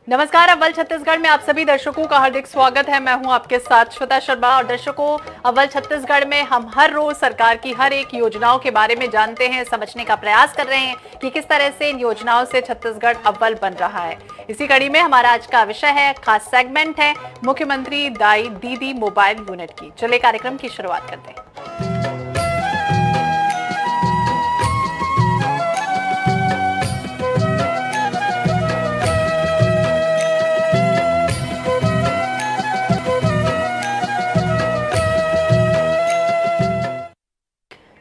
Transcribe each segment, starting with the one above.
नमस्कार। अव्वल छत्तीसगढ़ में आप सभी दर्शकों का हार्दिक स्वागत है। मैं हूं आपके साथ श्वेता शर्मा। और दर्शकों, अव्वल छत्तीसगढ़ में हम हर रोज सरकार की हर एक योजनाओं के बारे में जानते हैं, समझने का प्रयास कर रहे हैं कि किस तरह से इन योजनाओं से छत्तीसगढ़ अव्वल बन रहा है। इसी कड़ी में हमारा आज का विषय है, खास सेगमेंट है मुख्यमंत्री दाई दीदी मोबाइल यूनिट की। चलिए कार्यक्रम की शुरुआत करते हैं।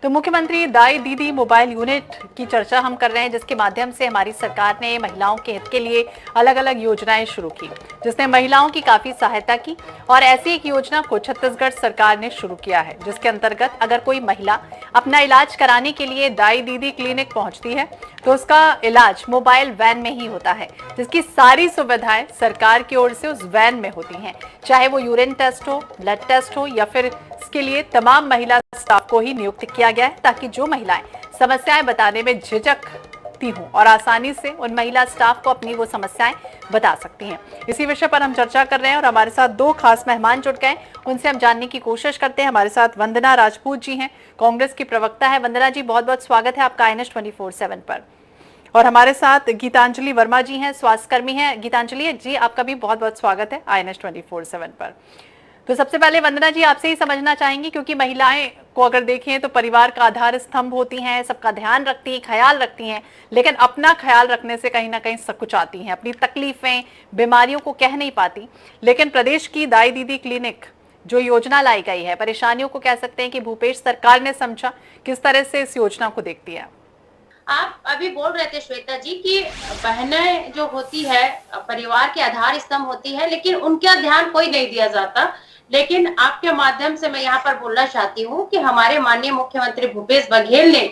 तो मुख्यमंत्री दाई दीदी मोबाइल यूनिट की चर्चा हम कर रहे हैं, जिसके माध्यम से हमारी सरकार ने महिलाओं के हित के लिए अलग अलग योजनाएं शुरू की, जिसने महिलाओं की काफी सहायता की। और ऐसी एक योजना को छत्तीसगढ़ सरकार ने शुरू किया है, जिसके अंतर्गत अगर कोई महिला अपना इलाज कराने के लिए दाई दीदी क्लिनिक पहुंचती है तो उसका इलाज मोबाइल वैन में ही होता है, जिसकी सारी सुविधाएं सरकार की ओर से उस वैन में होती हैं। चाहे वो यूरिन टेस्ट हो, ब्लड टेस्ट हो, या फिर इसके लिए तमाम महिला स्टाफ को ही नियुक्त किया गया है, ताकि जो महिलाएं समस्याएं बताने में झिझकती हों और आसानी से उन महिला स्टाफ को अपनी वो समस्याएं बता सकती हैं। इसी विषय पर हम चर्चा कर रहे हैं और हमारे साथ दो खास मेहमान जुड़ गए, उनसे हम जानने की कोशिश करते हैं। हमारे साथ वंदना राजपूत जी हैं, कांग्रेस की प्रवक्ता है। वंदना जी, बहुत बहुत स्वागत है आपका INS 24/7 पर। और हमारे साथ गीतांजलि वर्मा जी हैं, स्वास्थ्यकर्मी हैं। गीतांजलि जी, आपका भी बहुत बहुत स्वागत है INS 24/7 पर। तो सबसे पहले वंदना जी, आपसे ही समझना चाहेंगी, क्योंकि महिलाएं को अगर देखें तो परिवार का आधार स्तंभ होती हैं, सबका ध्यान रखती हैं, ख्याल रखती हैं, लेकिन अपना ख्याल रखने से कहीं ना कहीं सकुचाती हैं, अपनी तकलीफें, बीमारियों को कह नहीं पाती। लेकिन प्रदेश की दाई दीदी क्लिनिक जो योजना लाई गई है, परेशानियों को कह सकते हैं कि भूपेश सरकार ने समझा। किस तरह से इस योजना को देखती है? आप अभी बोल रहे थे श्वेता जी कि बहनें जो होती है परिवार के आधार स्तंभ होती है, लेकिन उनका ध्यान कोई नहीं दिया जाता। लेकिन आपके माध्यम से मैं यहाँ पर बोलना चाहती हूँ कि हमारे माननीय मुख्यमंत्री भूपेश बघेल ने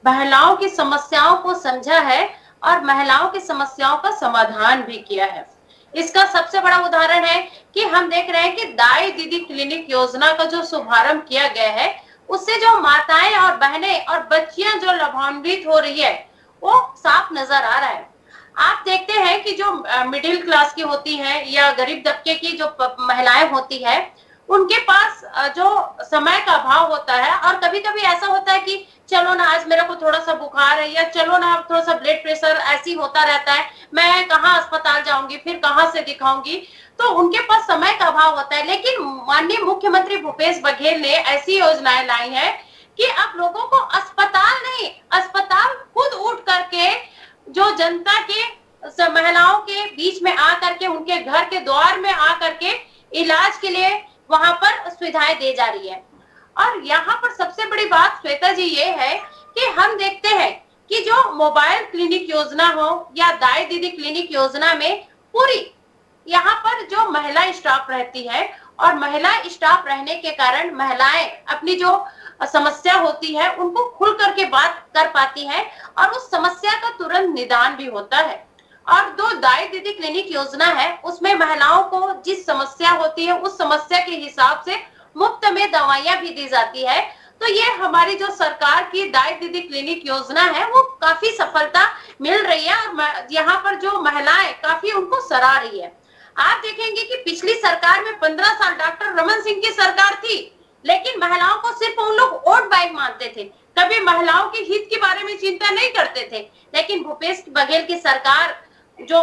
महिलाओं की समस्याओं को समझा है और महिलाओं की समस्याओं का समाधान भी किया है। इसका सबसे बड़ा उदाहरण है कि हम देख रहे हैं कि दाई दीदी क्लिनिक योजना का जो शुभारंभ किया गया है, उससे जो माताएं और बहनें और बच्चियां जो लाभान्वित हो रही है, वो साफ नजर आ रहा है। आप देखते हैं कि जो मिडिल क्लास की होती है या गरीब तबके की जो महिलाएं होती है, उनके पास जो समय का अभाव होता है, और कभी कभी ऐसा होता है कि चलो ना आज मेरे को थोड़ा सा बुखार है, या चलो ना थोड़ा सा ब्लड प्रेशर ऐसी होता रहता है, मैं कहाँ अस्पताल जाऊंगी, फिर कहाँ से दिखाऊंगी, तो उनके पास समय का अभाव होता है। लेकिन माननीय मुख्यमंत्री भूपेश बघेल ने ऐसी योजनाएं लाई है कि अब लोगों को अस्पताल नहीं, अस्पताल खुद उठ करके जो जनता के महिलाओं के बीच में आ करके, उनके घर के द्वार में आ करके इलाज के लिए वहां पर सुविधाएं दे जा रही है। और यहाँ पर सबसे बड़ी बात श्वेता जी ये है कि हम देखते हैं कि जो मोबाइल क्लिनिक योजना हो या दाई दीदी क्लिनिक योजना में पूरी यहाँ पर जो महिला स्टाफ रहती है, और महिला स्टाफ रहने के कारण महिलाएं अपनी जो समस्या होती है उनको खुल करके बात कर पाती है, और उस समस्या का तुरंत निदान भी होता है। और जो दाई दीदी क्लिनिक योजना है, उसमें महिलाओं को जिस समस्या होती है उस समस्या के हिसाब से मुफ्त में दवाइयां भी दी जाती है। तो ये हमारी जो सरकार की दाई दीदी क्लिनिक योजना है, वो काफी सफलता मिल रही है, और यहाँ पर जो महिलाएं काफी उनको सराह रही है। आप देखेंगे कि पिछली सरकार में 15 साल डॉक्टर रमन सिंह की सरकार थी, लेकिन महिलाओं को सिर्फ उन लोग वोट बैंक मानते थे, कभी महिलाओं के हित के बारे में चिंता नहीं करते थे। लेकिन भूपेश बघेल की सरकार, जो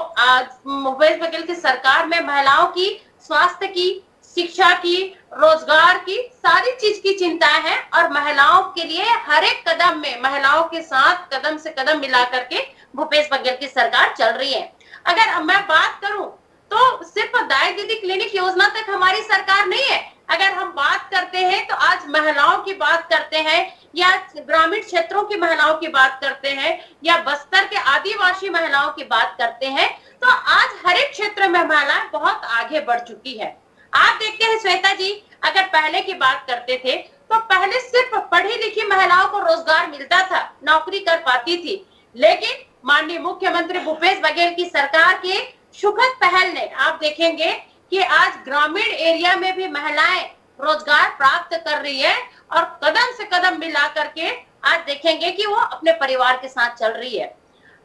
भूपेश बघेल की सरकार में महिलाओं की स्वास्थ्य की, शिक्षा की, रोजगार की, सारी चीज की चिंताएं हैं, और महिलाओं के लिए हर एक कदम में महिलाओं के साथ कदम से कदम मिला करके भूपेश बघेल की सरकार चल रही है। अगर मैं बात करूं तो सिर्फ दाई दीदी क्लिनिक योजना तक हमारी सरकार नहीं है। अगर हम बात करते हैं तो आज महिलाओं की बात करते हैं, या ग्रामीण क्षेत्रों की महिलाओं की बात करते हैं, या बस्तर के आदिवासी महिलाओं की बात करते हैं, तो आज हर एक क्षेत्र में महिलाएं बहुत आगे बढ़ चुकी है। आप देखते हैं श्वेता जी, अगर पहले की बात करते थे तो पहले सिर्फ पढ़ी लिखी महिलाओं को रोजगार मिलता था, नौकरी कर पाती थी। लेकिन माननीय मुख्यमंत्री भूपेश बघेल की सरकार के सुखद पहल ने आप देखेंगे कि आज ग्रामीण एरिया में भी महिलाएं रोजगार प्राप्त कर रही है, और कदम से कदम मिला करके आज देखेंगे कि वो अपने परिवार के साथ चल रही है।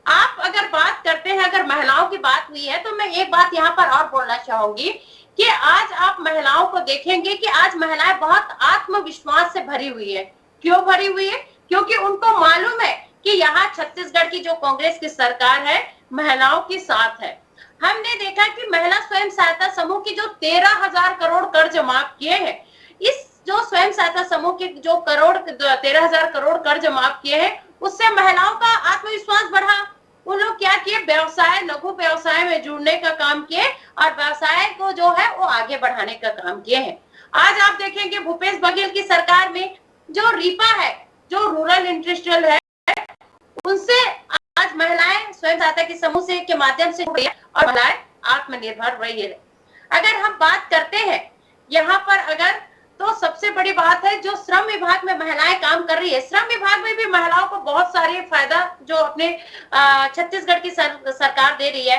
आप अगर बात करते हैं, अगर महिलाओं की बात हुई है, तो मैं एक बात यहाँ पर और बोलना चाहूंगी कि आज आप महिलाओं को देखेंगे कि आज महिलाएं बहुत आत्मविश्वास से भरी हुई है। क्यों भरी हुई है? क्योंकि उनको मालूम है कि यहाँ छत्तीसगढ़ की जो कांग्रेस की सरकार है महिलाओं के साथ है। हमने देखा कि महिला स्वयं सहायता समूह की जो 13,000 करोड़ कर्ज माफ किए हैं, इस जो स्वयं सहायता समूह के जो 13,000 करोड़ कर्ज माफ किए हैं, उससे महिलाओं का आत्मविश्वास बढ़ा। उन लोग क्या किए, व्यवसाय, लघु व्यवसाय में जुड़ने का काम किए और व्यवसाय को जो है वो आगे बढ़ाने का काम किए हैं। आज आप देखेंगे भूपेश बघेल की सरकार में जो रीपा है, जो रूरल इंडस्ट्रियल है, उनसे आज महिलाएं स्वयं सहायता के समूह से के माध्यम से जुड़ी और महिलाएं आत्मनिर्भर रही है। अगर हम बात करते हैं यहाँ पर अगर, तो सबसे बड़ी बात है जो श्रम विभाग में महिलाएं काम कर रही है। श्रम विभाग में भी महिलाओं को बहुत सारे फायदा जो अपने छत्तीसगढ़ की सरकार दे रही है।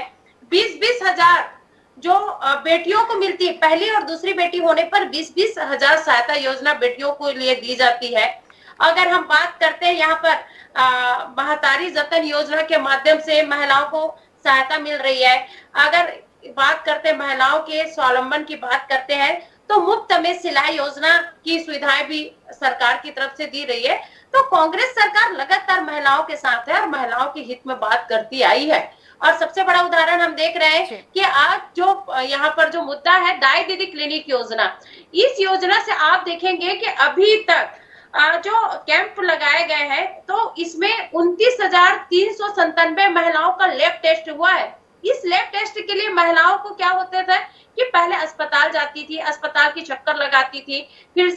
20-20 हजार जो बेटियों को मिलती है, पहली और दूसरी बेटी होने पर 20-20 हजार सहायता योजना बेटियों को लिए दी जाती है। अगर हम बात करते हैं यहाँ पर महतारी जतन योजना के माध्यम से महिलाओं को सहायता मिल रही है। अगर बात करते हैं महिलाओं के स्वावलंबन की बात करते हैं, तो मुफ्त में सिलाई योजना की सुविधाएं भी सरकार की तरफ से दी रही है। तो कांग्रेस सरकार लगातार महिलाओं के साथ है और महिलाओं के हित में बात करती आई है। और सबसे बड़ा उदाहरण हम देख रहे हैं कि आज जो यहाँ पर जो मुद्दा है दाई दीदी क्लिनिक योजना, इस योजना से आप देखेंगे कि अभी तक जो कैंप लगाए गए हैं, तो इसमें 29,397 महिलाओं का लैब टेस्ट हुआ है। इस लैब टेस्ट के लिए महिलाओं को क्या होता था कि पहले अस्पताल जाती थी, अस्पताल की चक्कर लगाती थी, फिर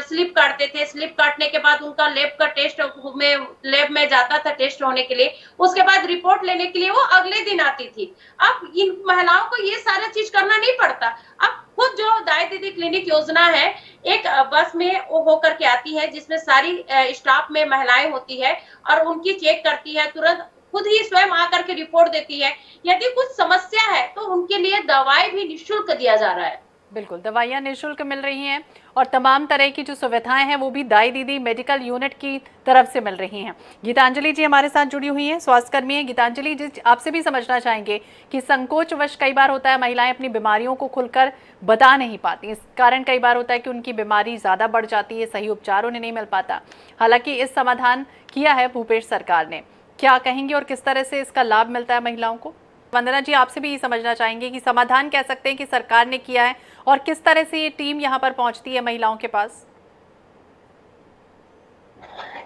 स्लिप काटते थे, स्लिप काटने के बाद उनका लैब का टेस्ट में लैब में जाता था टेस्ट होने के लिए, उसके बाद रिपोर्ट लेने के लिए वो अगले दिन आती थी। अब इन महिलाओं को ये सारा चीज करना नहीं पड़ता। अब खुद जो दाई दीदी क्लिनिक योजना है, एक बस में वो होकर के आती है जिसमें सारी स्टाफ में महिलाएं होती है और उनकी चेक करती है, तुरंत खुद ही स्वयं आकर के रिपोर्ट देती है। यदि कुछ समस्या है तो उनके लिए दवाई भी निःशुल्क दिया जा रहा है। बिल्कुल, दवाइयाँ निःशुल्क मिल रही हैं और तमाम तरह की जो सुविधाएं हैं वो भी दाई दीदी मेडिकल यूनिट की तरफ से मिल रही हैं। गीतांजलि जी हमारे साथ जुड़ी हुई हैं, स्वास्थ्यकर्मी हैं। गीतांजलि जी, आपसे भी समझना चाहेंगे कि संकोचवश कई बार होता है महिलाएं अपनी बीमारियों को खुलकर बता नहीं पाती, इस कारण कई बार होता है कि उनकी बीमारी ज़्यादा बढ़ जाती है, सही उपचार उन्हें नहीं मिल पाता। हालांकि इस समाधान किया है भूपेश सरकार ने, क्या कहेंगे और किस तरह से इसका लाभ मिलता है महिलाओं को? वंदना जी, आपसे भी ये समझना चाहेंगे कि समाधान कह सकते हैं कि सरकार ने किया है और किस तरह से ये टीम यहाँ पर पहुंचती है महिलाओं के पास?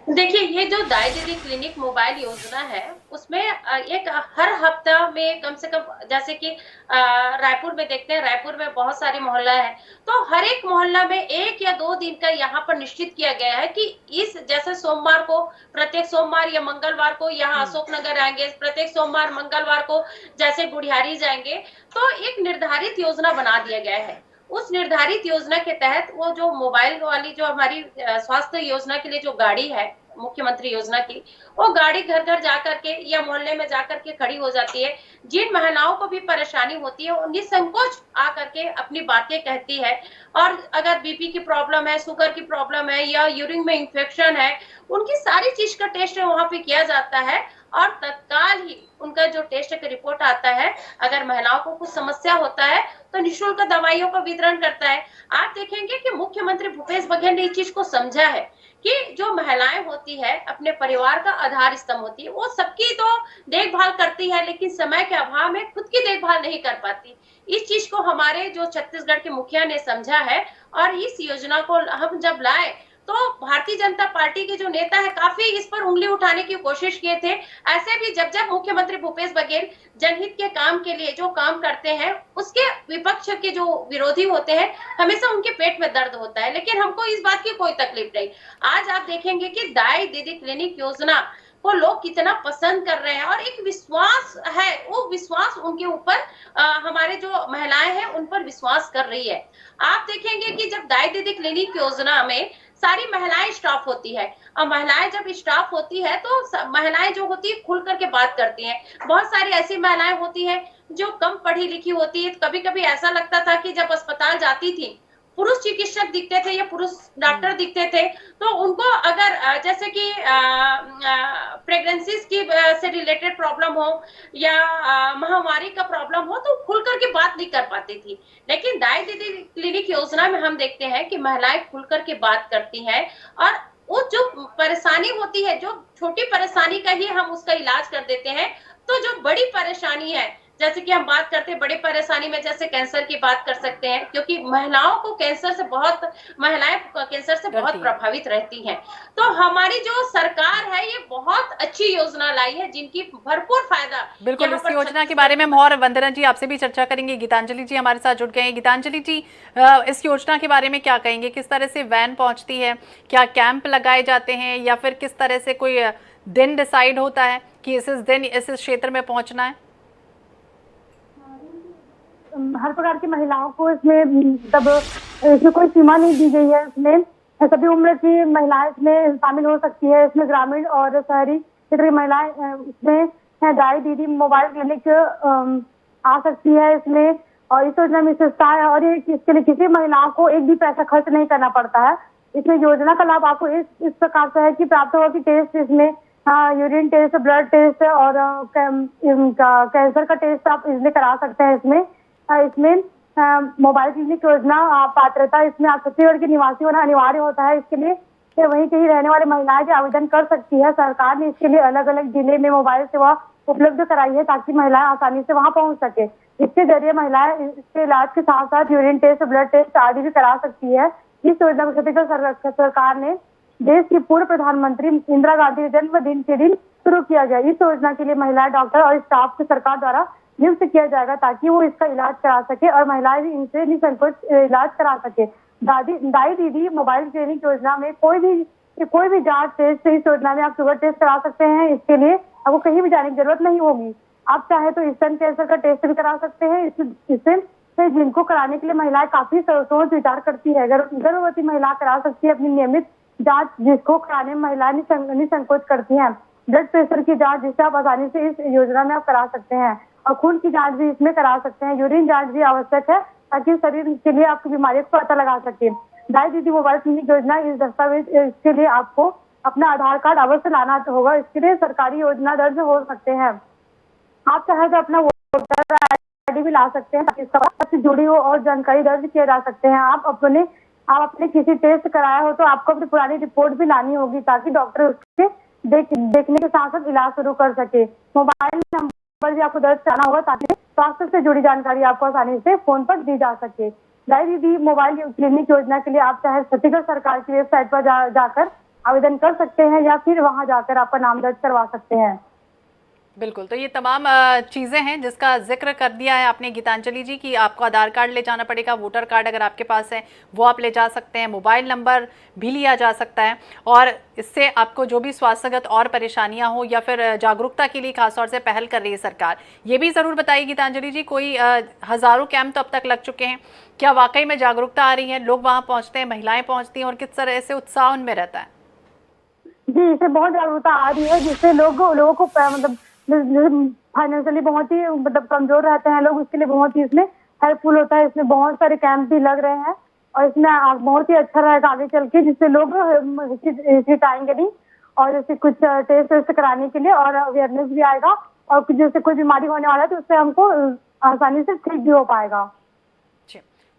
देखिए, ये जो दाई दीदी क्लिनिक मोबाइल योजना है, उसमें एक हर हफ्ता में कम से कम, जैसे कि रायपुर में देखते हैं, रायपुर में बहुत सारे मोहल्ला है, तो हर एक मोहल्ला में 1 या 2 दिन का यहाँ पर निश्चित किया गया है कि इस जैसे सोमवार को, प्रत्येक सोमवार या मंगलवार को यहाँ अशोकनगर आएंगे, प्रत्येक सोमवार मंगलवार को जैसे गुढ़ियारी जाएंगे, तो एक निर्धारित योजना बना दिया गया है। उस निर्धारित योजना के तहत वो जो मोबाइल वाली जो हमारी स्वास्थ्य योजना के लिए जो गाड़ी है मुख्यमंत्री योजना की, वो गाड़ी घर घर जाकर के या मोहल्ले में जाकर के खड़ी हो जाती है। जिन महिलाओं को भी परेशानी होती है वो निसंकोच आकर के अपनी बातें कहती है, और अगर बीपी की प्रॉब्लम है, शुगर की प्रॉब्लम है या यूरिन में इंफेक्शन है, उनकी सारी चीज का टेस्ट वहां पे किया जाता है और तत्काल ही उनका जो टेस्ट का रिपोर्ट आता है, अगर महिलाओं को कुछ समस्या होता है तो निःशुल्क दवाइयों का वितरण करता है। आप देखेंगे कि मुख्यमंत्री भूपेश बघेल ने इस चीज को समझा है कि जो महिलाएं होती है अपने परिवार का आधार स्तंभ होती है, वो सबकी तो देखभाल करती है लेकिन समय के अभाव में खुद की देखभाल नहीं कर पाती। इस चीज को हमारे जो छत्तीसगढ़ के मुखिया ने समझा है और इस योजना को हम जब लाए तो भारतीय जनता पार्टी के जो नेता है काफी इस पर उंगली उठाने की कोशिश किए थे। ऐसे भी जब जब मुख्यमंत्री भूपेश बघेल जनहित के काम के लिए जो काम करते हैं, उसके विपक्ष के जो विरोधी होते हैं हमेशा उनके पेट में दर्द होता है, लेकिन हमको इस बात की कोई तकलीफ नहीं। आज आप देखेंगे कि दाई दीदी क्लिनिक योजना को लोग कितना पसंद कर रहे हैं और एक विश्वास है, वो विश्वास उनके ऊपर हमारे जो महिलाएं हैं उन पर विश्वास कर रही है। आप देखेंगे कि जब दाई दीदी क्लिनिक योजना में सारी महिलाएं स्टाफ होती है, और महिलाएं जब स्टाफ होती है तो महिलाएं जो होती है खुल करके बात करती हैं। बहुत सारी ऐसी महिलाएं होती है जो कम पढ़ी लिखी होती है, कभी कभी ऐसा लगता था कि जब अस्पताल जाती थी पुरुष चिकित्सक दिखते थे या पुरुष डॉक्टर दिखते थे, तो उनको अगर जैसे कि प्रेगनेंसीज की से रिलेटेड प्रॉब्लम हो या महामारी का प्रॉब्लम हो, तो खुल करके बात नहीं कर पाती थी। लेकिन दाई दीदी क्लिनिक योजना में हम देखते हैं कि महिलाएं खुल करके बात करती हैं, और वो जो परेशानी होती है, जो छोटी परेशानी का ही हम उसका इलाज कर देते हैं। तो जो बड़ी परेशानी है, जैसे कि हम बात करते हैं बड़ी परेशानी में, जैसे कैंसर की बात कर सकते हैं, क्योंकि महिलाएं कैंसर से बहुत प्रभावित रहती हैं। तो हमारी जो सरकार है, ये बहुत अच्छी योजना लाई है, जिनकी भरपूर फायदा। बिल्कुल, इस योजना के बारे में हम और वंदना जी आपसे भी चर्चा करेंगे। गीतांजलि जी हमारे साथ जुड़ गए हैं। गीतांजलि जी, इस योजना के बारे में क्या कहेंगे? किस तरह से वैन पहुंचती है? क्या कैंप लगाए जाते हैं, या फिर किस तरह से कोई दिन डिसाइड होता है कि इस दिन इस क्षेत्र में पहुंचना है? हर प्रकार की महिलाओं को इसमें कोई सीमा नहीं दी गई है। इसमें सभी उम्र की महिलाएं इसमें शामिल हो सकती है। इसमें ग्रामीण और शहरी क्षेत्र की महिलाएं इसमें दाई दीदी मोबाइल क्लिनिक आ सकती है इसमें। और इस योजना में विशेषता है, और इसके लिए किसी महिलाओं को एक भी पैसा खर्च नहीं करना पड़ता है। इसमें योजना का लाभ आपको इस प्रकार से है कि प्राप्त होगा कि टेस्ट इसमें यूरिन टेस्ट, ब्लड टेस्ट और कैंसर का टेस्ट आप इसमें करा सकते हैं। इसमें मोबाइल क्लिनिक योजना पात्रता, इसमें आप छत्तीसगढ़ के निवासी होना अनिवार्य होता है। इसके लिए वहीं कहीं रहने वाले महिलाएं भी आवेदन कर सकती है। सरकार ने इसके लिए अलग अलग जिले में मोबाइल सेवा उपलब्ध कराई है, ताकि महिलाएं आसानी से वहां पहुंच सके। इसके जरिए महिलाएं इसके इलाज के साथ साथ यूरिन टेस्ट, ब्लड टेस्ट आदि भी करा सकती है। इस योजना को छत्तीसगढ़ सरकार ने देश की पूर्व प्रधानमंत्री इंदिरा गांधी के जन्मदिन के दिन शुरू किया गया। इस योजना के लिए महिलाएं, डॉक्टर और स्टाफ को सरकार द्वारा नियुक्त किया जाएगा, ताकि वो इसका इलाज करा सके और महिलाएं भी इनसे निसंकोच इलाज करा सके। दाई दीदी मोबाइल क्लिनिक योजना में कोई भी जांच टेस्ट इस योजना में आप शुगर टेस्ट करा सकते हैं। इसके लिए आपको कहीं भी जाने की जरूरत नहीं होगी। आप चाहे तो स्तन कैंसर का टेस्ट भी करा सकते हैं। इससे जिनको कराने के लिए महिलाएं काफी सोच विचार करती है। गर्भवती महिला करा सकती है अपनी नियमित जांच, जिसको कराने में महिलाएं निसंकोच करती हैं। ब्लड प्रेशर की जांच, जिसे आप आसानी से इस योजना में आप करा सकते हैं। और खून की जांच भी इसमें करा सकते हैं। यूरिन जांच भी आवश्यक है, ताकि शरीर के लिए आपकी बीमारियों को पता लगा सके। दाई दीदी मोबाइल क्लिनिक योजना, इस दस्तावेज इसके लिए आपको अपना आधार कार्ड अवश्य लाना होगा। इसके लिए सरकारी योजना दर्ज हो सकते हैं। आप चाहे तो अपना वोटर ID भी ला सकते हैं, ताकि इससे जुड़ी हो और जानकारी दर्ज किए जा सकते हैं। आप अपने किसी टेस्ट कराया हो तो आपको अपनी पुरानी रिपोर्ट भी लानी होगी, ताकि डॉक्टर उसके देखने के साथ साथ इलाज शुरू कर सके। मोबाइल नंबर भी आपको दर्ज कराना होगा, ताकि स्वास्थ्य से जुड़ी जानकारी आपको आसानी से फोन पर दी जा सके। दाई दीदी मोबाइल क्लिनिक योजना के लिए आप चाहे छत्तीसगढ़ सरकार की वेबसाइट पर जाकर आवेदन कर सकते हैं, या फिर वहां जाकर आपका नाम दर्ज करवा सकते हैं। बिल्कुल, तो ये तमाम चीज़ें हैं जिसका जिक्र कर दिया है आपने गीतांजलि जी, कि आपको आधार कार्ड ले जाना पड़ेगा, वोटर कार्ड अगर आपके पास है वो आप ले जा सकते हैं, मोबाइल नंबर भी लिया जा सकता है। और इससे आपको जो भी स्वास्थ्यगत और परेशानियां हो या फिर जागरूकता के लिए खासतौर से पहल कर रही है सरकार। ये भी ज़रूर बताइए गीतांजलि जी, कोई हज़ारों कैंप तो अब तक लग चुके हैं, क्या वाकई में जागरूकता आ रही है? लोग वहाँ पहुँचते हैं, महिलाएँ पहुँचती हैं, और किस तरह से उत्साह उनमें रहता है? जी, इससे बहुत जागरूकता आ रही है, जिससे लोगों को फाइनेंशियली बहुत ही कमजोर रहते हैं लोग, उसके लिए बहुत ही इसमें हेल्पफुल होता है। इसमें बहुत सारे कैंप भी लग रहे हैं, और इसमें बहुत ही अच्छा रहेगा आगे चल के, जिससे लोग हिचकिचाएंगे नहीं, और जैसे कुछ टेस्ट कराने के लिए और अवेयरनेस भी आएगा, और जैसे कोई बीमारी होने वाला है तो उससे हमको आसानी से ठीक भी हो पाएगा।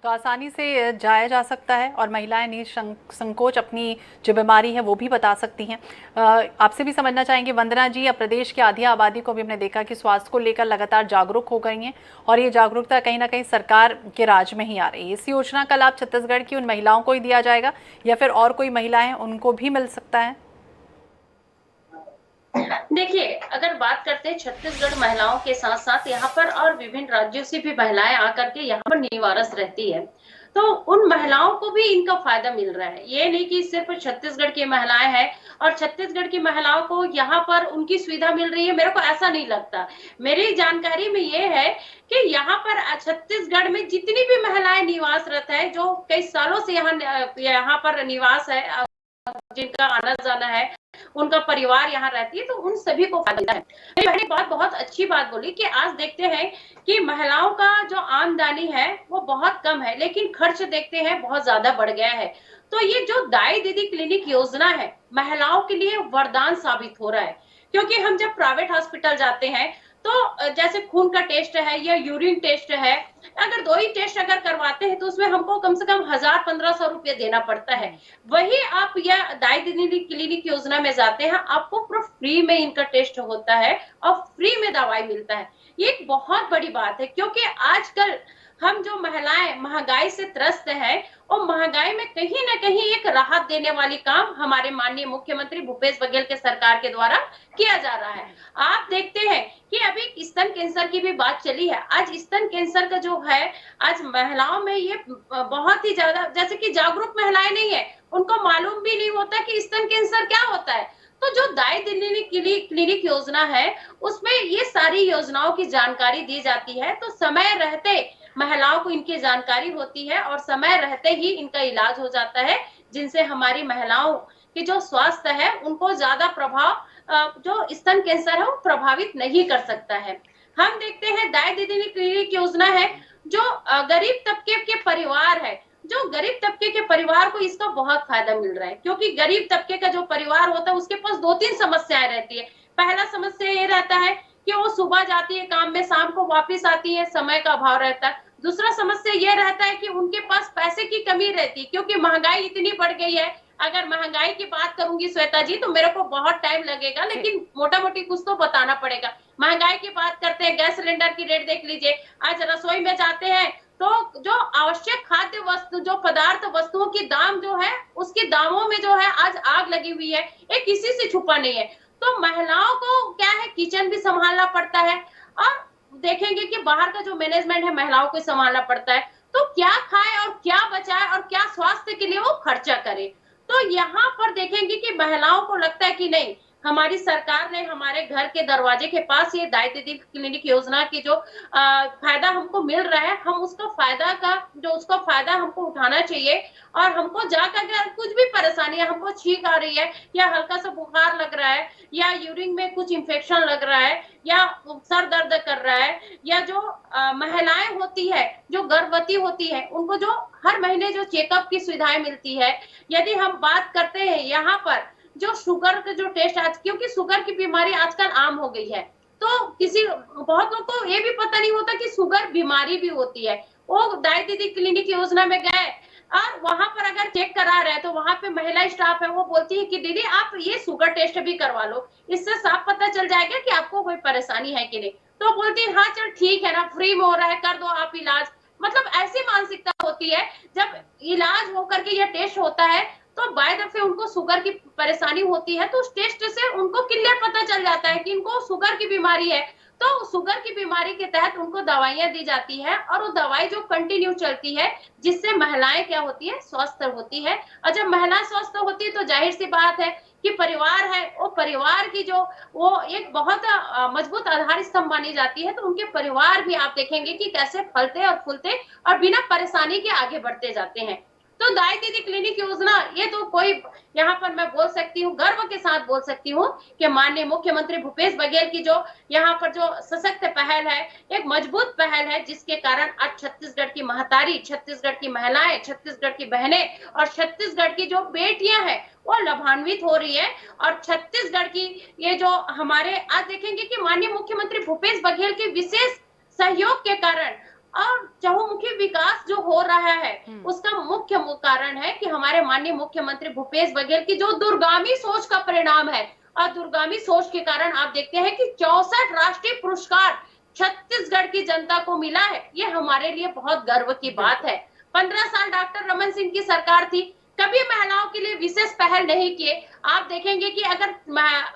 तो आसानी से जाया जा सकता है, और महिलाएं निसंकोच अपनी जो बीमारी है वो भी बता सकती हैं। आपसे भी समझना चाहेंगे वंदना जी, अब प्रदेश की आधी आबादी को भी हमने देखा कि स्वास्थ्य को लेकर लगातार जागरूक हो गई हैं, और ये जागरूकता कहीं ना कहीं सरकार के राज में ही आ रही है। इस योजना का लाभ छत्तीसगढ़ की उन महिलाओं को ही दिया जाएगा, या फिर और कोई महिलाएं उनको भी मिल सकता है? देखिए, अगर बात करते हैं छत्तीसगढ़ महिलाओं के साथ साथ यहाँ पर और विभिन्न राज्यों से भी महिलाएं आकर के यहाँ पर निवारस रहती है, तो उन महिलाओं को भी इनका फायदा मिल रहा है। ये नहीं कि सिर्फ छत्तीसगढ़ की महिलाएं हैं और छत्तीसगढ़ की महिलाओं को यहाँ पर उनकी सुविधा मिल रही है, मेरे को ऐसा नहीं लगता। मेरी जानकारी में ये है कि यहाँ पर छत्तीसगढ़ में जितनी भी महिलाएं निवासरत है, जो कई सालों से यहाँ पर निवास है, जिनका आना जाना है, उनका परिवार यहाँ रहती है, तो उन सभी को फायदा है। मेरी बहन बात बहुत अच्छी बात बोली कि आज देखते हैं कि महिलाओं का जो आमदनी है वो बहुत कम है, लेकिन खर्च देखते हैं बहुत ज्यादा बढ़ गया है। तो ये जो दाई दीदी क्लिनिक योजना है, महिलाओं के लिए वरदान साबित हो रहा है, क्योंकि हम जब प्राइवेट हॉस्पिटल जाते हैं तो जैसे खून का टेस्ट है या यूरिन टेस्ट है, अगर 2 ही टेस्ट अगर करवाते हैं तो उसमें हमको कम से कम 1000-1500 रुपये देना पड़ता है। वही आप यह दाई दीदी क्लिनिक योजना में जाते हैं, आपको पूरा फ्री में इनका टेस्ट होता है और फ्री में दवाई मिलता है। ये एक बहुत बड़ी बात है, क्योंकि आजकल हम जो महिलाएं महंगाई से त्रस्त हैं और महंगाई में कहीं ना कहीं एक राहत देने वाली काम हमारे माननीय मुख्यमंत्री भूपेश बघेल के सरकार के द्वारा किया जा रहा है। आप देखते हैं कि अभी स्तन कैंसर की भी बात चली है। आज स्तन कैंसर का जो है, आज महिलाओं में ये बहुत ही ज्यादा, जैसे कि जागरूक महिलाएं नहीं है, उनको मालूम भी नहीं होता कि स्तन कैंसर क्या होता है। तो जो दाई दीदी क्लिनिक योजना है, उसमें ये सारी योजनाओं की जानकारी दी जाती है, तो समय रहते महिलाओं को इनकी जानकारी होती है और समय रहते ही इनका इलाज हो जाता है, जिनसे हमारी महिलाओं की जो स्वास्थ्य है उनको ज्यादा प्रभाव जो स्तन कैंसर है वो प्रभावित नहीं कर सकता है। हम देखते हैं दाई दीदी क्लिनिक योजना है जो गरीब तबके के परिवार है, जो गरीब तबके के परिवार को इसका बहुत फायदा मिल रहा है, क्योंकि गरीब तबके का जो परिवार होता है उसके पास 2-3 समस्याएं रहती है। पहला समस्या ये रहता है कि वो सुबह जाती है काम में, शाम को वापस आती है, समय का अभाव रहता है। दूसरा समस्या ये रहता है कि उनके पास पैसे की कमी रहती है, क्योंकि महंगाई इतनी बढ़ गई है। अगर महंगाई की बात करूंगी श्वेता जी तो मेरे को बहुत टाइम लगेगा, लेकिन मोटा मोटी कुछ तो बताना पड़ेगा। महंगाई की बात करते हैं, गैस सिलेंडर की रेट देख लीजिए, आज रसोई में जाते हैं तो जो आवश्यक खाद्य वस्तु, जो पदार्थ वस्तुओं की दाम जो है, उसके दामों में जो है आज आग लगी हुई है, ये किसी से छुपा नहीं है। तो महिलाओं को क्या है, किचन भी संभालना पड़ता है और देखेंगे कि बाहर का जो मैनेजमेंट है महिलाओं को संभालना पड़ता है। तो क्या खाए और क्या बचाए और क्या स्वास्थ्य के लिए वो खर्चा करे। तो यहाँ पर देखेंगे कि महिलाओं को लगता है कि नहीं, हमारी सरकार ने हमारे घर के दरवाजे के पास ये दाई दीदी क्लिनिक योजना की जो फायदा हमको मिल रहा है, हम उसका फायदा हमको उठाना चाहिए। और हमको जाकर अगर कुछ भी परेशानी है, हमको छींक आ रही है या हल्का सा बुखार लग रहा है या यूरिन में कुछ इंफेक्शन लग रहा है या सर दर्द कर रहा है, या जो महिलाएं होती है जो गर्भवती होती है उनको जो हर महीने जो चेकअप की सुविधाएं मिलती है। यदि हम बात करते हैं यहाँ पर जो शुगर का जो टेस्ट, आज क्योंकि शुगर की बीमारी आजकल आम हो गई है, तो बहुत लोगों को ये भी पता नहीं होता कि शुगर बीमारी भी होती है। वो दाई दीदी क्लिनिक योजना में गए और वहां पर अगर चेक करा रहे हैं तो वहां पे महिला स्टाफ है, वो बोलती है कि दीदी आप ये शुगर टेस्ट भी करवा लो, इससे साफ पता चल जाएगा कि आपको कोई परेशानी है कि नहीं। तो बोलती है हाँ चल ठीक है ना, फ्री में हो रहा है, कर दो आप इलाज। मतलब ऐसी मानसिकता होती है, जब इलाज होकर के यह टेस्ट होता है तो बाय दफे उनको शुगर की परेशानी होती है, तो उस टेस्ट से उनको क्लियर पता चल जाता है कि इनको शुगर की बीमारी है। तो शुगर की बीमारी के तहत उनको दवाइयां दी जाती है और वो दवाई जो कंटिन्यू चलती है, जिससे महिलाएं क्या होती है, स्वस्थ होती है। और जब महिला स्वस्थ होती है तो जाहिर सी बात है कि परिवार है, वो परिवार की जो वो एक बहुत मजबूत आधार स्तंभ मानी जाती है। तो उनके परिवार भी आप देखेंगे कि कैसे फलते और फूलते और बिना परेशानी के आगे बढ़ते जाते हैं। तो दाई दीदी क्लिनिक योजना, ये तो कोई यहाँ पर मैं बोल सकती हूँ, गर्व के साथ बोल सकती हूँ कि माननीय मुख्यमंत्री भूपेश बघेल की जो यहाँ पर जो सशक्त पहल है, एक मजबूत पहल है, जिसके कारण आज छत्तीसगढ़ की महतारी, छत्तीसगढ़ की महिलाएं, छत्तीसगढ़ की बहनें और छत्तीसगढ़ की जो बेटियां हैं वो लाभान्वित हो रही है। और छत्तीसगढ़ की ये जो हमारे आज देखेंगे कि माननीय मुख्यमंत्री भूपेश बघेल के विशेष सहयोग के कारण और चहुमुखी विकास जो हो रहा है, उसका मुख्य कारण है कि हमारे माननीय मुख्यमंत्री भूपेश बघेल की जो दूरगामी सोच का परिणाम है। और दूरगामी सोच के कारण आप देखते हैं कि 64 राष्ट्रीय पुरस्कार छत्तीसगढ़ की जनता को मिला है। ये हमारे लिए बहुत गर्व की बात है। 15 साल डॉक्टर रमन सिंह की सरकार थी, कभी महिलाओं के लिए विशेष पहल नहीं किए। आप देखेंगे कि अगर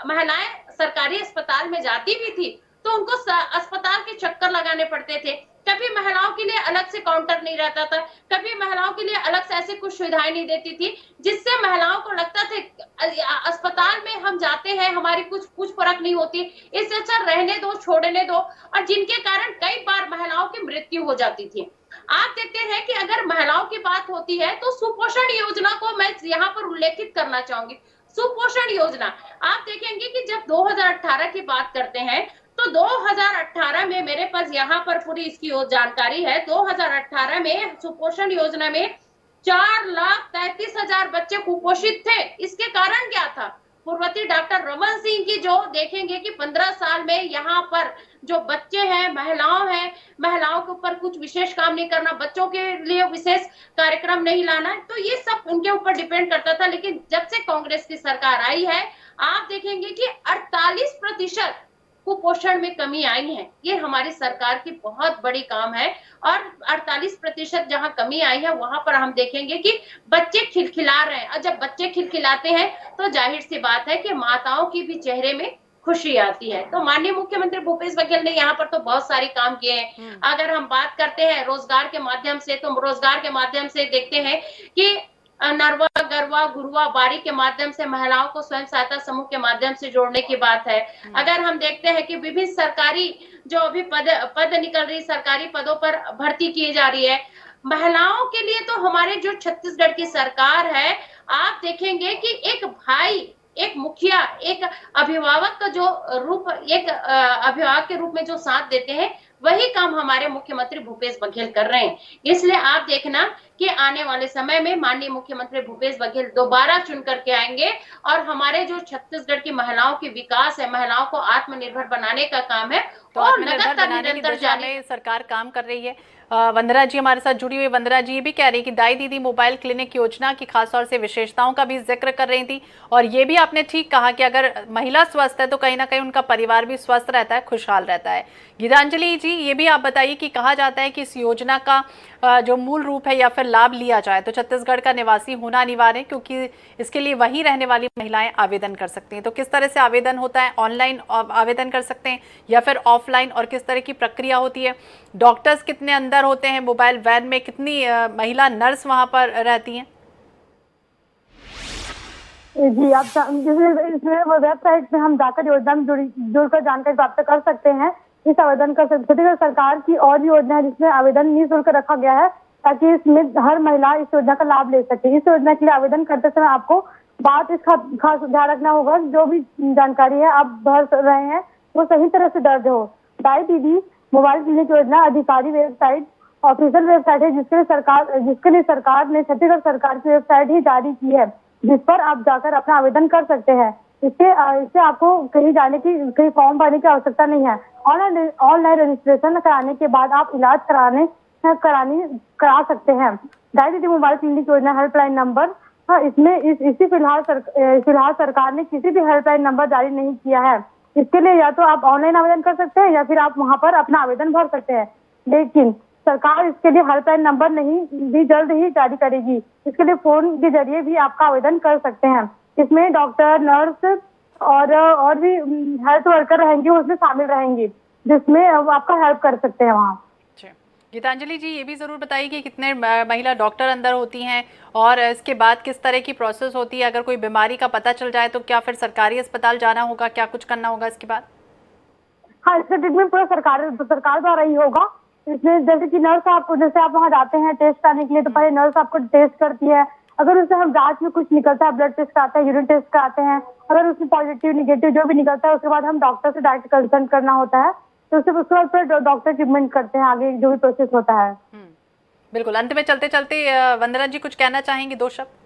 महिलाएं सरकारी अस्पताल में जाती भी थी तो उनको अस्पताल के चक्कर लगाने पड़ते थे। कभी महिलाओं के लिए अलग से काउंटर नहीं रहता था, कभी महिलाओं के लिए अलग से ऐसी कुछ सुविधाएं नहीं देती थी, जिससे महिलाओं को लगता था अस्पताल में हम जाते हैं, हमारी कुछ फर्क नहीं होती, इससे अच्छा रहने दो, छोड़ने दो। और जिनके कारण कई बार महिलाओं की मृत्यु हो जाती थी। आप देखते हैं कि अगर अगर महिलाओं की बात होती है तो सुपोषण योजना को मैं यहाँ पर उल्लेखित करना चाहूंगी। सुपोषण योजना आप देखेंगे कि जब 2018 की बात करते हैं तो 2018 में मेरे पास यहाँ पर पूरी इसकी जानकारी है। 2018 में सुपोषण योजना में 4,33,000 बच्चे कुपोषित थे। इसके कारण क्या था? पूर्ववर्ती डॉक्टर रमन सिंह की जो देखेंगे कि 15 साल में यहाँ पर जो बच्चे हैं, महिलाओं के ऊपर कुछ विशेष काम नहीं करना, बच्चों के लिए विशेष कार्यक्रम नहीं लाना, तो ये सब उनके ऊपर डिपेंड करता था। लेकिन जब से कांग्रेस की सरकार आई है, आप देखेंगे कि 48% कुपोषण में कमी आई है। ये हमारी सरकार की बहुत बड़ी काम है और 48% जहां कमी आई है वहां पर हम देखेंगे कि बच्चे खिलखिला रहे हैं। और जब बच्चे खिलखिलाते हैं तो जाहिर सी बात है कि माताओं की भी चेहरे में खुशी आती है। तो माननीय मुख्यमंत्री भूपेश बघेल ने यहाँ पर तो बहुत सारे काम किए हैं। अगर हम बात करते हैं रोजगार के माध्यम से, तो रोजगार के माध्यम से देखते हैं कि नरवा, गरवा, गुरुआ, बारी के माध्यम से महिलाओं को स्वयं सहायता समूह के माध्यम से जोड़ने की बात है। अगर हम देखते हैं कि विभिन्न सरकारी जो अभी पद निकल रही, सरकारी पदों पर भर्ती की जा रही है महिलाओं के लिए, तो हमारे जो छत्तीसगढ़ की सरकार है, आप देखेंगे कि एक भाई, एक मुखिया, एक अभिभावक का जो रूप, एक अभिभावक के रूप में जो साथ देते हैं, वही काम हमारे मुख्यमंत्री भूपेश बघेल कर रहे हैं। इसलिए आप देखना कि आने वाले समय में माननीय मुख्यमंत्री भूपेश बघेल दोबारा चुन करके आएंगे और हमारे जो छत्तीसगढ़ की महिलाओं की विकास है, महिलाओं को आत्मनिर्भर बनाने का काम है तो और आत्मनिर्भर बनाने की दिशा में सरकार काम कर रही है। वंदना जी हमारे साथ जुड़ी हुई। वंदना जी ये भी कह रही कि दाई दीदी मोबाइल क्लिनिक योजना की खासतौर से विशेषताओं का भी जिक्र कर रही थी और ये भी आपने ठीक कहा कि अगर महिला स्वस्थ है तो कहीं ना कहीं उनका परिवार भी स्वस्थ रहता है, खुशहाल रहता है। गीतांजलि जी ये भी आप बताइए कि कहा जाता है कि इस योजना का जो मूल रूप है या फिर लाभ लिया जाए तो छत्तीसगढ़ का निवासी होना अनिवार्य है, क्योंकि इसके लिए वहीं रहने वाली महिलाएं आवेदन कर सकती हैं। तो किस तरह से आवेदन होता है? ऑनलाइन आवेदन कर सकते हैं या फिर ऑफलाइन, और किस तरह की प्रक्रिया होती है? डॉक्टर्स कितने अंदर होते हैं मोबाइल वैन में? कितनी महिला नर्स वहां पर रहती हैं? जी, आप इसमें वेबसाइट में हम जाकर योजना में जुड़कर जानकारी प्राप्त कर सकते हैं। इस आवेदन कर छत्तीसगढ़ सरकार की और भी योजना है जिसमें आवेदन निःशुल्क रखा गया है ताकि इसमें हर महिला इस योजना का लाभ ले सके। इस योजना के लिए आवेदन करते समय आपको बात इसका खास ध्यान रखना होगा, जो भी जानकारी है आप भर रहे हैं वो सही तरह से दर्ज हो। दाई दीदी मोबाइल क्लिनिक योजना अधिकारी वेबसाइट ऑफिशियल वेबसाइट है जिसके लिए सरकार ने छत्तीसगढ़ सरकार की वेबसाइट ही जारी की है, जिस पर आप जाकर अपना आवेदन कर सकते हैं। इससे आपको कहीं जाने की, कहीं फॉर्म भरने की आवश्यकता नहीं है। ऑनलाइन रजिस्ट्रेशन कराने के बाद आप इलाज करा सकते हैं। दाई दीदी मोबाइल क्लिनिक योजना हेल्पलाइन नंबर, इसमें फिलहाल सरकार ने किसी भी हेल्पलाइन नंबर जारी नहीं किया है। इसके लिए या तो आप ऑनलाइन आवेदन कर सकते हैं या फिर आप वहां पर अपना आवेदन भर सकते हैं, लेकिन सरकार इसके लिए हेल्पलाइन नंबर नहीं भी जल्द ही जारी करेगी। इसके लिए फोन के जरिए भी आपका आवेदन कर सकते हैं। इसमें डॉक्टर, नर्स और भी हेल्थ वर्कर रहेंगे, उसमें शामिल रहेंगी, जिसमें आपका हेल्प कर सकते हैं वहाँ। गीतांजलि जी ये भी जरूर बताइए कि कितने महिला डॉक्टर अंदर होती हैं और इसके बाद किस तरह की प्रोसेस होती है? अगर कोई बीमारी का पता चल जाए तो क्या फिर सरकारी अस्पताल जाना होगा, क्या कुछ करना होगा इसके बाद? हाँ, इसका ट्रीटमेंट पूरा सरकार द्वारा ही होगा। इसमें जैसे कि नर्स जैसे आप वहाँ जाते हैं टेस्ट कराने के लिए, तो पहले नर्स आपको टेस्ट करती है। अगर उससे हम जांच में कुछ निकलता है, ब्लड टेस्ट कराते हैं, यूरिन टेस्ट कराते हैं, अगर उसमें पॉजिटिव निगेटिव जो भी निकलता है उसके बाद हम डॉक्टर से डायरेक्ट कंसल्ट करना होता है। तो उसके बाद फिर डॉक्टर ट्रीटमेंट करते हैं, आगे जो भी प्रोसेस होता है। बिल्कुल। अंत में चलते चलते वंदना जी कुछ कहना चाहेंगी, 2 शब्द?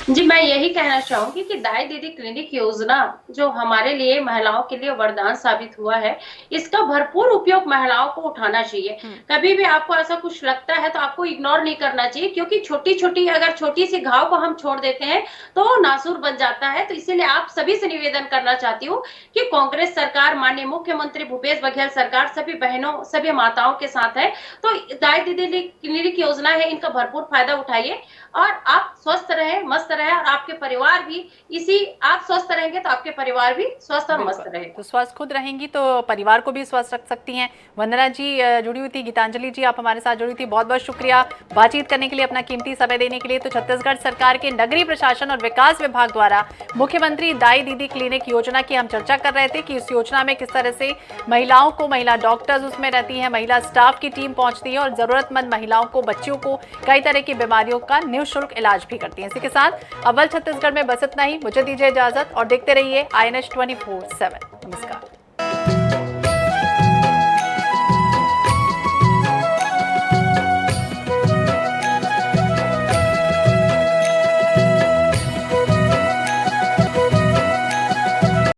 जी, मैं यही कहना चाहूंगी कि दाई दीदी क्लिनिक योजना जो हमारे लिए, महिलाओं के लिए वरदान साबित हुआ है, इसका भरपूर उपयोग महिलाओं को उठाना चाहिए। कभी भी आपको ऐसा कुछ लगता है तो आपको इग्नोर नहीं करना चाहिए, क्योंकि अगर छोटी सी घाव को हम छोड़ देते हैं तो वो नासूर बन जाता है। तो इसीलिए आप सभी से निवेदन करना चाहती हूँ कि कांग्रेस सरकार, माननीय मुख्यमंत्री भूपेश बघेल सरकार सभी बहनों, सभी माताओं के साथ है। तो दाई दीदी क्लिनिक योजना है, इनका भरपूर फायदा उठाइए और आप स्वस्थ रहे, मस्त रहे और आपके परिवार भी इसी, आप स्वस्थ रहेंगे तो आपके परिवार भी स्वस्थ और मस्त रहे। तो स्वस्थ खुद रहेंगी तो परिवार को भी स्वस्थ रख सकती हैं। वंदना जी जुड़ी हुई थी, गीतांजलि जी आप हमारे साथ जुड़ी थी, बहुत बहुत शुक्रिया बातचीत करने के लिए, अपना कीमती समय देने के लिए। तो छत्तीसगढ़ सरकार के नगरीय प्रशासन और विकास विभाग द्वारा मुख्यमंत्री दाई दीदी क्लिनिक योजना की हम चर्चा कर रहे थे कि इस योजना में किस तरह से महिलाओं को, महिला डॉक्टर्स उसमें रहती हैं, महिला स्टाफ की टीम पहुंचती है और जरूरतमंद महिलाओं को, बच्चियों को कई तरह की बीमारियों का निःशुल्क इलाज भी करती है। इसी के साथ अव्वल छत्तीसगढ़ में बस इतना ही। मुझे दीजिए इजाजत और देखते रहिए INS 24/7। नमस्कार।